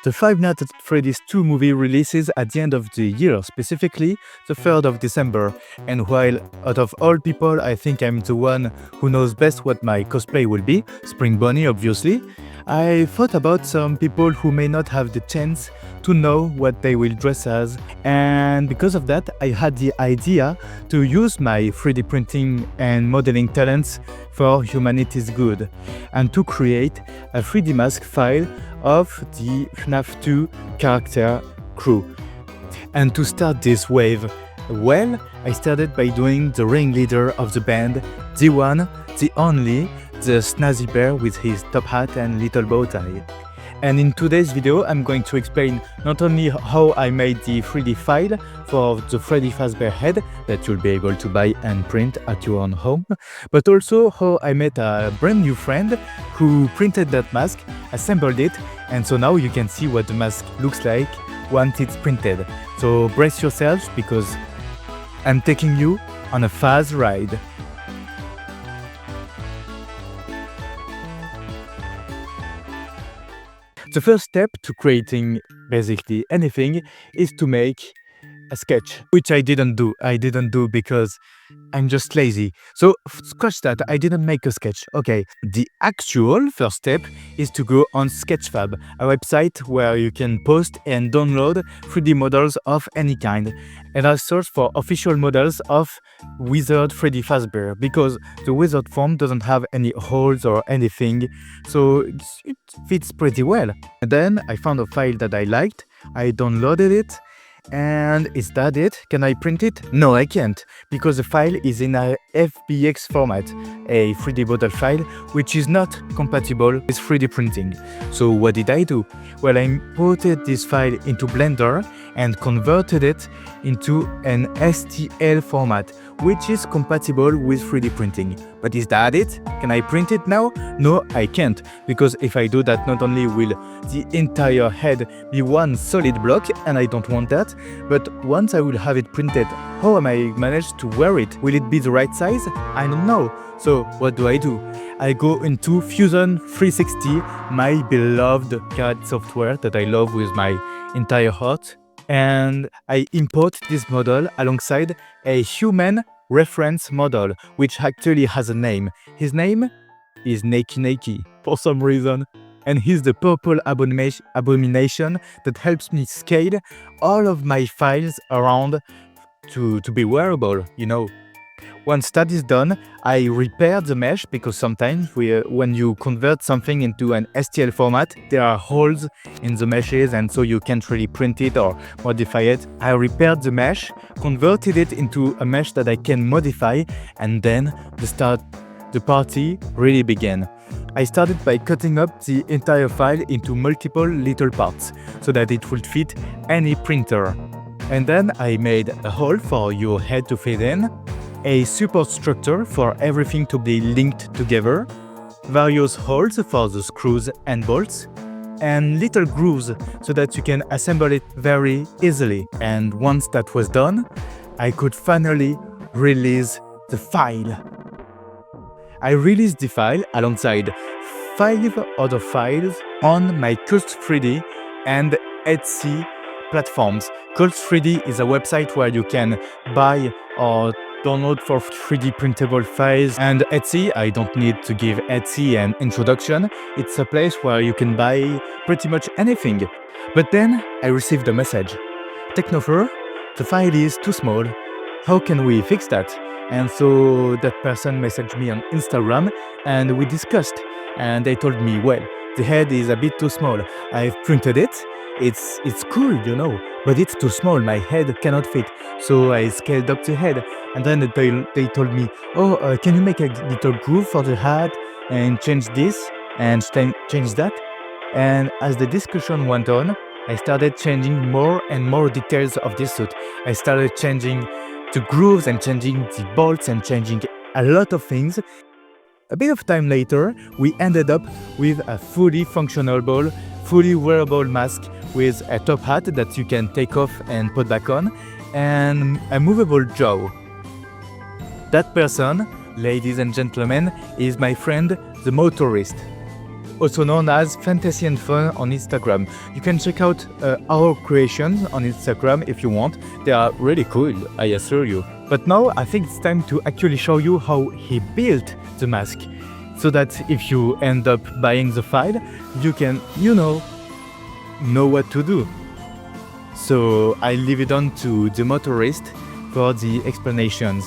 The Five Nights at Freddy's 2 movie releases at the end of the year, specifically the 3rd of December. And while out of all people I think I'm the one who knows best what my cosplay will be, Spring Bonnie obviously, I thought about some people who may not have the chance to know what they will dress as, and because of that I had the idea to use my 3D printing and modeling talents for humanity's good and to create a 3D mask file of the FNAF 2 character crew. And to start this wave, well, I started by doing the ringleader of the band, the one, the only, the snazzy bear with his top hat and little bow tie. And in today's video, I'm going to explain not only how I made the 3D file for the Freddy Fazbear head that you'll be able to buy and print at your own home, but also how I met a brand new friend who printed that mask, assembled it, and so now you can see what the mask looks like once it's printed. So brace yourselves because I'm taking you on a Faz ride. The first step to creating basically anything is to make a sketch, which I didn't do. I didn't do because I'm just lazy. So scratch that, I didn't make a sketch. Okay, the actual first step is to go on Sketchfab, a website where you can post and download 3D models of any kind. And I searched for official models of Wizard Freddy Fazbear because the wizard form doesn't have any holes or anything, so it fits pretty well. And then I found a file that I liked, I downloaded it, and is that it? Can I print it? No, I can't, because the file is in a FBX format, a 3D model file, which is not compatible with 3D printing. So what did I do? Well, I imported this file into Blender and converted it into an STL format, which is compatible with 3D printing. But is that it? Can I print it now? No, I can't, because if I do that, not only will the entire head be one solid block, and I don't want that, but once I will have it printed, how am I managed to wear it? Will it be the right size? I don't know. So what do? I go into Fusion 360, my beloved CAD software that I love with my entire heart, and I import this model alongside a human reference model, which actually has a name. His name is Nakey for some reason, and he's the purple abomination that helps me scale all of my files around to be wearable, you know. Once that is done, I repair the mesh because sometimes when you convert something into an STL format, there are holes in the meshes and so you can't really print it or modify it. I repaired the mesh, converted it into a mesh that I can modify, and then the party really began. I started by cutting up the entire file into multiple little parts so that it would fit any printer. And then I made a hole for your head to fit in, a support structure for everything to be linked together, various holes for the screws and bolts, and little grooves so that you can assemble it very easily. And once that was done, I could finally release the file. I released the file alongside 5 other files on my Cult3D and Etsy platforms. Cult3D is a website where you can buy or download for 3D printable files, and Etsy, I don't need to give Etsy an introduction. It's a place where you can buy pretty much anything. But then I received a message. Technopher, the file is too small. How can we fix that? And so that person messaged me on Instagram and we discussed. And they told me, well, the head is a bit too small. I've printed it. It's cool, you know, but it's too small. My head cannot fit. So I scaled up the head. And then they told me, oh, can you make a little groove for the hat and change this and change that? And as the discussion went on, I started changing more and more details of this suit. I started changing the grooves and changing the bolts and changing a lot of things. A bit of time later, we ended up with a fully functional, fully wearable mask with a top hat that you can take off and put back on, and a movable jaw. That person, ladies and gentlemen, is my friend the motorist. also known as Fantasy and Fun on Instagram. You can check out our creations on Instagram if you want. They are really cool, I assure you. But now I think it's time to actually show you how he built the mask, so that if you end up buying the file, you can, know what to do. So I leave it on to the motorist for the explanations.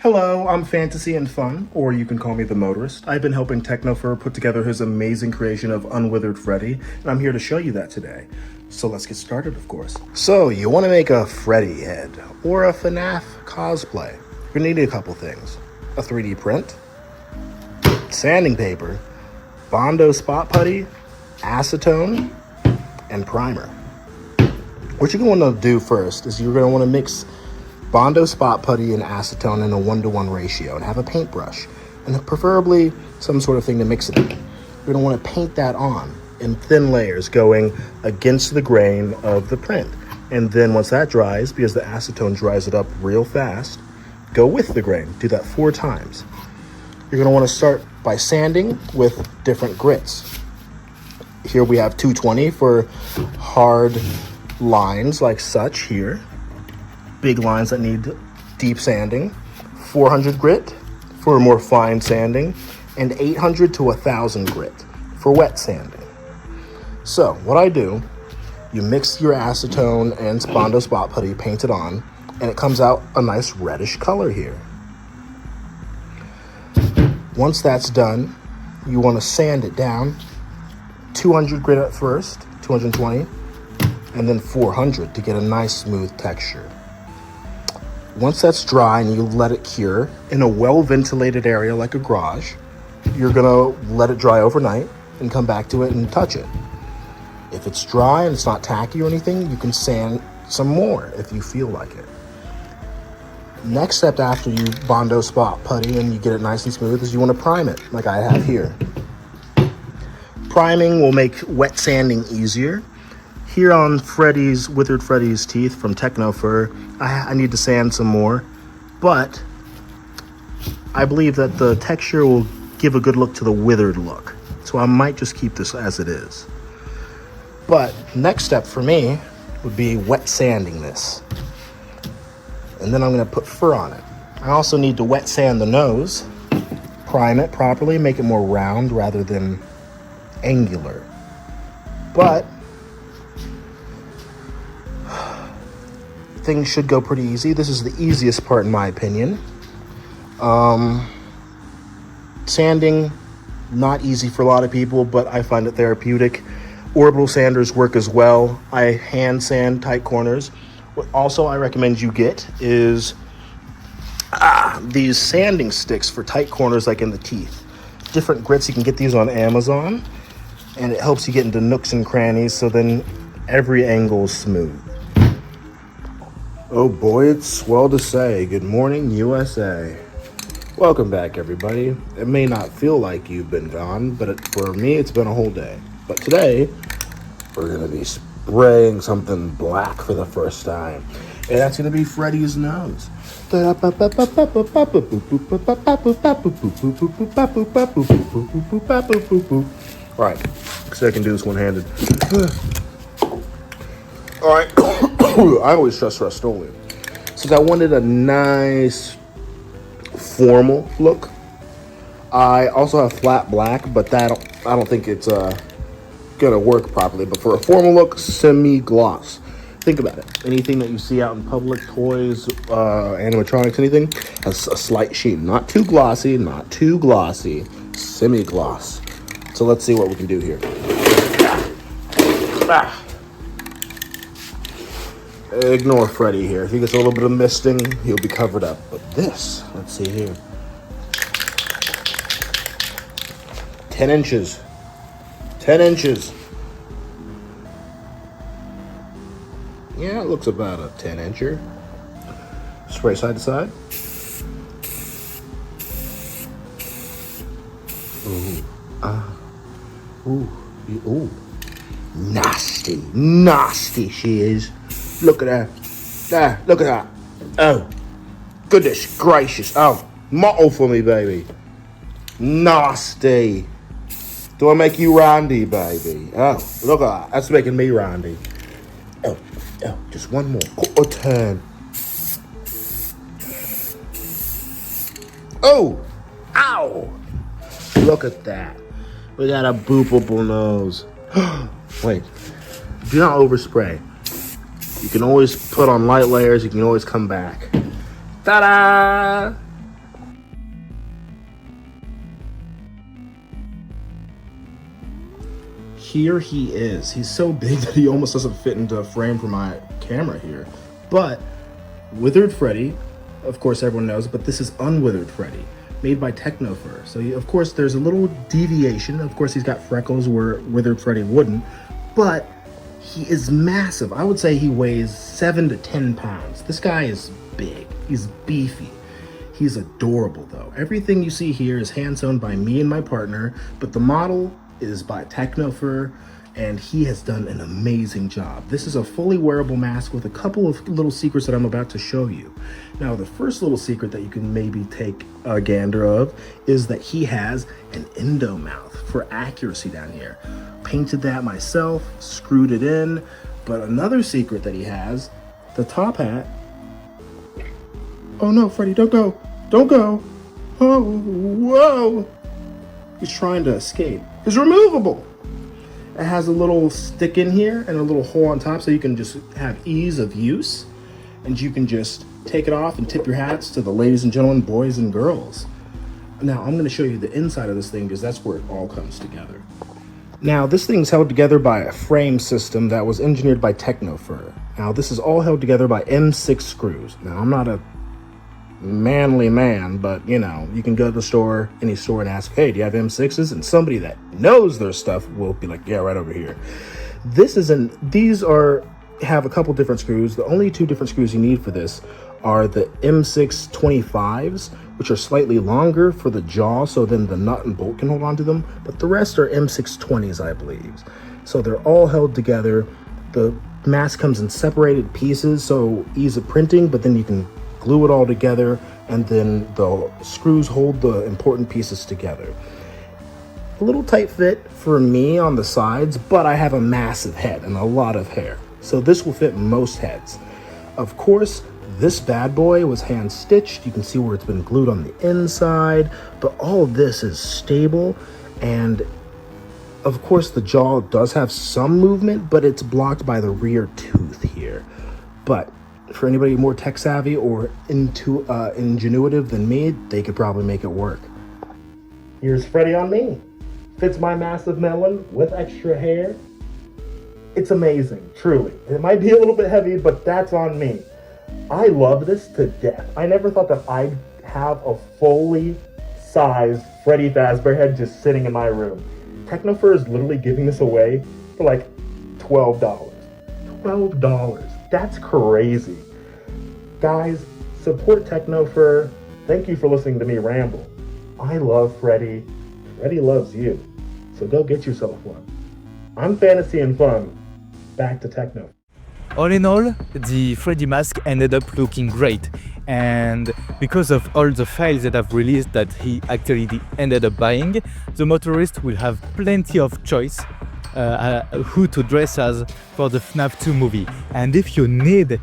Hello, I'm Fantasy and Fun, or you can call me the Motorist. I've been helping Technofur put together his amazing creation of Unwithered Freddy, and I'm here to show you that today. So let's get started, of course. So you want to make a Freddy head, or a FNAF cosplay. You're going to need a couple things. A 3D print, sanding paper, Bondo spot putty, acetone, and primer. What you're going to want to do first is you're going to want to mix Bondo spot putty and acetone in a 1-to-1 ratio, and have a paintbrush, and preferably some sort of thing to mix it in. You're going to want to paint that on in thin layers going against the grain of the print. And then once that dries, because the acetone dries it up real fast, go with the grain. Do that 4 times. You're going to want to start by sanding with different grits. Here we have 220 for hard lines like such here. Big lines that need deep sanding, 400 grit for more fine sanding, and 800 to 1000 grit for wet sanding. So what I do, you mix your acetone and Bondo spot putty, paint it on, and it comes out a nice reddish color here. Once that's done, you want to sand it down, 200 grit at first, 220, and then 400 to get a nice smooth texture. Once that's dry and you let it cure in a well-ventilated area like a garage, you're gonna let it dry overnight and come back to it and touch it. If it's dry and it's not tacky or anything, you can sand some more if you feel like it. Next step after you Bondo spot putty and you get it nice and smooth is you want to prime it like I have here. Priming will make wet sanding easier. Here on Withered Freddy's teeth from Technofur, I need to sand some more, but I believe that the texture will give a good look to the withered look. So I might just keep this as it is. But next step for me would be wet sanding this. And then I'm gonna put fur on it. I also need to wet sand the nose, prime it properly, make it more round rather than angular. But things should go pretty easy. This is the easiest part in my opinion. Sanding, not easy for a lot of people, but I find it therapeutic. Orbital sanders work as well. I hand sand tight corners. What also I recommend you get is these sanding sticks for tight corners like in the teeth. Different grits, you can get these on Amazon, and it helps you get into nooks and crannies, so then every angle is smooth. Oh boy, it's swell to say. Good morning, USA. Welcome back, everybody. It may not feel like you've been gone, but for me, it's been a whole day. But today, we're going to be spraying something black for the first time. And that's going to be Freddy's nose. Alright, so I can do this one-handed. Alright, I always trust Rust-Oleum. Since I wanted a nice formal look, I also have flat black, but I don't think it's gonna work properly. But for a formal look, semi-gloss. Think about it. Anything that you see out in public, toys, animatronics, anything, has a slight sheen. Not too glossy, semi-gloss. So let's see what we can do here. Ignore Freddy here. If he gets a little bit of misting, he'll be covered up. But this, let's see here. 10 inches. 10 inches. Yeah, it looks about a 10-incher. Spray side to side. Ooh. Nasty she is. Look at her. There, look at that. Goodness gracious. Oh, motto for me, baby. Nasty. Do I make you Randy, baby? Oh, look at that. That's making me Randy. Oh, just one more. Quarter turn. Oh, ow. Look at that. We got a boopable nose. Wait, do not overspray. You can always put on light layers. You can always come back. Ta-da! Here he is. He's so big that he almost doesn't fit into a frame for my camera here. But Withered Freddy, of course everyone knows, but this is Unwithered Freddy, made by Technofur. So of course there's a little deviation. Of course he's got freckles where Withered Freddy wouldn't, but he is massive. I would say he weighs 7 to 10 pounds. This guy is big. He's beefy. He's adorable though. Everything you see here is hand sewn by me and my partner, but the model is by Technofur, and he has done an amazing job. This is a fully wearable mask with a couple of little secrets that I'm about to show you. Now, the first little secret that you can maybe take a gander of is that he has an endo mouth for accuracy down here. Painted that myself, screwed it in, but another secret that he has, the top hat. Oh no, Freddy, don't go. Don't go. Oh, whoa. He's trying to escape. It's removable. It has a little stick in here and a little hole on top so you can just have ease of use. And you can just take it off and tip your hats to the ladies and gentlemen, boys and girls. Now, I'm going to show you the inside of this thing because that's where it all comes together. Now, this thing's held together by a frame system that was engineered by Technofur. Now, this is all held together by M6 screws. Now, I'm not a manly man, but you know, you can go to the store, any store, and ask, hey, do you have M6s? And somebody that knows their stuff will be like, yeah, right over here. These have a couple different screws. The only two different screws you need for this are the M6 25s, which are slightly longer for the jaw, so then the nut and bolt can hold on to them, but the rest are M6 20s, I believe. So they're all held together. The mask comes in separated pieces, so ease of printing, but then you can glue it all together, and then the screws hold the important pieces together. A little tight fit for me on the sides, but I have a massive head and a lot of hair, so this will fit most heads. Of course, this bad boy was hand stitched. You can see where it's been glued on the inside, but all of this is stable, and of course the jaw does have some movement, but it's blocked by the rear tooth here. But for anybody more tech savvy or ingenuitive than me, they could probably make it work. Here's Freddy on me. Fits my massive melon with extra hair. It's amazing, truly. It might be a little bit heavy, but that's on me. I love this to death. I never thought that I'd have a fully sized Freddy Fazbear head just sitting in my room. Technofur is literally giving this away for like $12. $12. That's crazy. Guys, support Technofur. Thank you for listening to me ramble. I love Freddy. Freddy loves you. So go get yourself one. I'm Fantasy and Fun. Back to Techno. All in all, the Freddy mask ended up looking great, and because of all the files that I've released that he actually ended up buying, the motorist will have plenty of choice who to dress as for the FNAF 2 movie. And if you need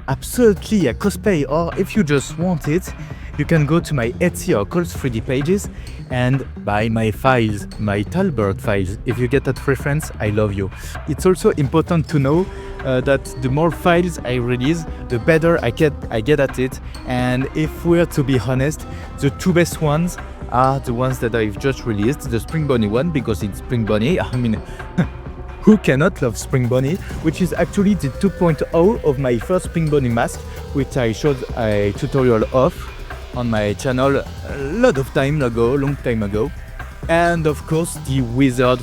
absolutely a cosplay, or if you just want it, you can go to my Etsy or Coles 3D pages and buy my files, my Talbert files. If you get that reference, I love you. It's also important to know that the more files I release, the better I get at it. And if we're to be honest, the two best ones are the ones that I've just released. The Spring Bunny one, because it's Spring Bunny. I mean, who cannot love Spring Bunny? Which is actually the 2.0 of my first Spring Bunny mask, which I showed a tutorial of on my channel a long time ago. And of course the Unwithered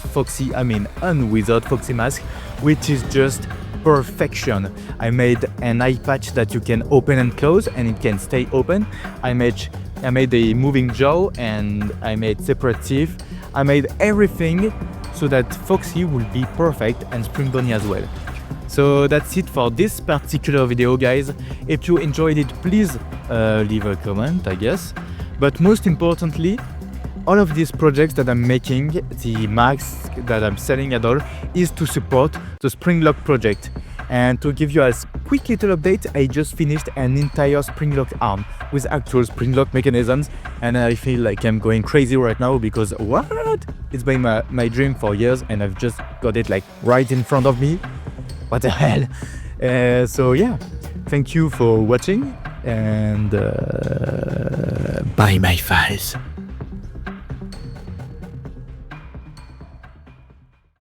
Foxy mask, which is just perfection. I made an eye patch that you can open and close and it can stay open. I made a moving jaw, and I made separate teeth. I made everything so that Foxy will be perfect, and Spring Bunny as well. So that's it for this particular video, guys. If you enjoyed it, please leave a comment, I guess. But most importantly, all of these projects that I'm making, the masks that I'm selling at all, is to support the Springlock project. And to give you a quick little update, I just finished an entire Springlock arm with actual Springlock mechanisms, and I feel like I'm going crazy right now because what? It's been my dream for years, and I've just got it like right in front of me. What the hell? So yeah, thank you for watching, and buy my files.